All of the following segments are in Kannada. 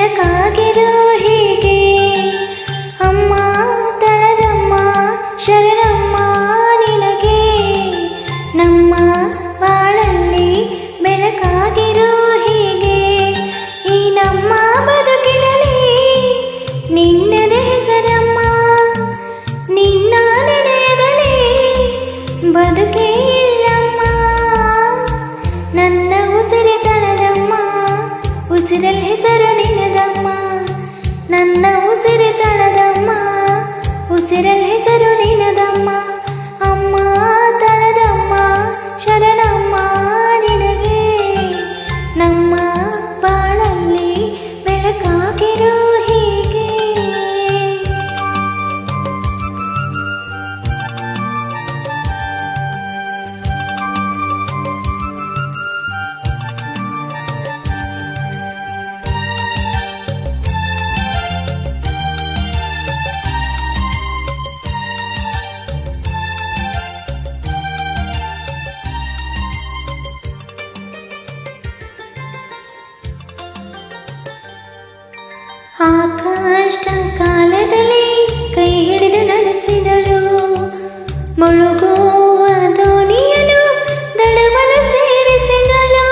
ಬೆಳಕಾಗಿರೋ ಹೀಗೆ ಅಮ್ಮ ತಳದಮ್ಮ ಶರಣಮ್ಮ ನಿನಗೆ ನಮ್ಮ ಬಾಳಲ್ಲಿ ಬೆಳಕಾಗಿರೋ ಹೀಗೆ ಈ ನಮ್ಮ ಬದುಕಿನಲ್ಲಿ ನಿನ್ನದೇ ಹೆಸರಮ್ಮ ನಿನ್ನ ನೆನೆಯದಲ್ಲಿ ಬದುಕೇ ಇಲ್ಲಮ್ಮ ನನ್ನ ಉಸಿರಿ ತಳದಮ್ಮ ಉಸಿರಲ್ಲಿ ಹೆಸರು ನಿನದಮ್ಮ ನನ್ನ ಉಸಿರಿ ತಳದಮ್ಮ ಉಸಿರಲ್ಲಿ ಹೆಸರು ನಿನದಮ್ಮ ಅಮ್ಮ ತಳದಮ್ಮ ಶರಣಮ್ಮ ನಿನಗೆ ನಮ್ಮ ಬಾಳಲ್ಲಿ ಬೆಳಕಾಗಿರೋ ಹೀಗೆ ಆಕಾಶ ಕಾಲದಲ್ಲಿ ಕೈ ಹಿಡಿದು ನಡೆಸಿದಳು ಮುಳುಗುವ ದೋಣಿಯನು ದಡವನ್ನು ಸೇರಿಸಿದಳು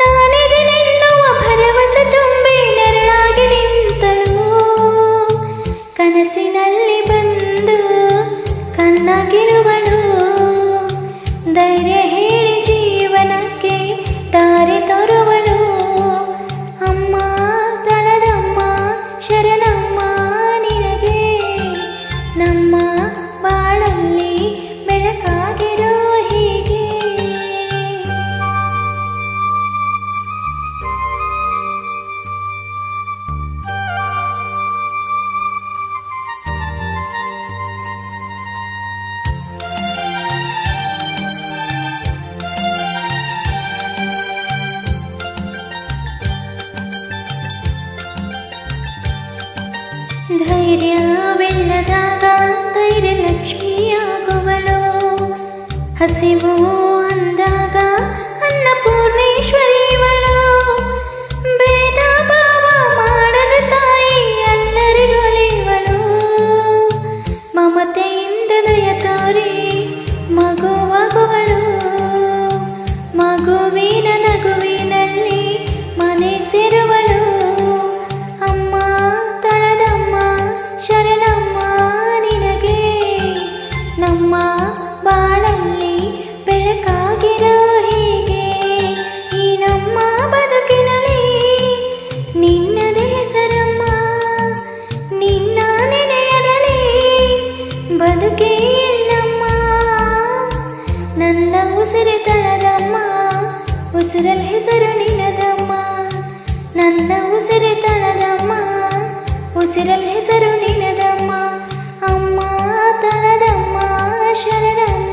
ನಾನಿದೆನ್ನುವ ಭರವಸೆ ತುಂಬಿ ನೆರಳಾಗಿ ನಿಂತಳು ಕನಸಿನಲ್ಲಿ ಬಂದು ಕಣ್ಣಾಗಿರುವಳು ಧೈರ್ಯ ಹೇಳಿ ಜೀವನಕ್ಕೆ ದಾರಿ ತೋರುವಳು ಅಮ್ಮ ತಳದಮ್ಮ ಶರಣಮ್ಮ ನಿನಗೆ ನಮ್ಮ ಬಾಳಲ್ಲಿ ಬೆಳಕಾಗಿರೋ ಹೀಗೆ ಧೈರ್ಯವಿಲ್ಲದಾಗ ಧೈರ್ಯ ಲಕ್ಷ್ಮಿಯಾಗುವಳು ಹಸಿವು ಅಂದಾಗ ಅನ್ನಪೂರ್ಣೇಶ್ವರಿವಳು ಭೇದ ಭಾವ ಮಾಡದ ತಾಯಿ ಎಲ್ಲರಿಗೊಲಿವಳು ಮಮತೆಯಿಂದ ದಯ ತೋರಿ ಮಗುವಾಗುವಳು ಮಗುವಿನ ನಗುವಿನಲ್ಲಿ ಮನೆ ಸೇರುವಳು ಅಮ್ಮ ತಳದಮ್ಮ ಶರಣಮ್ಮ ನಿನಗೆ ನಮ್ಮ ಬಾಳಲ್ಲಿ ಬೆಳಕಾಗಿರೋ ಹೀಗೆ ಈ ನಮ್ಮ ಬದುಕಿನಲ್ಲಿ ನಿನ್ನದೇ ಹೆಸರಮ್ಮ ನಿನ್ನ ನೆನೆಯದಲ್ಲಿ ಬದುಕೇ ಇಲ್ಲಮ್ಮ ನನ್ನ ಉಸಿರಿ ತಳದಮ್ಮ ಉಸಿರಲ್ಲಿ ಹೆಸರು ನಿನದಮ್ಮ ನನ್ನ ಉಸಿರಿ ತಳದಮ್ಮ ಉಸಿರಲ್ಲಿ ಹೆಸರು ನಿನದಮ್ಮ ಅಮ್ಮ ತಳದಮ್ಮ ಶರಣಮ್ಮ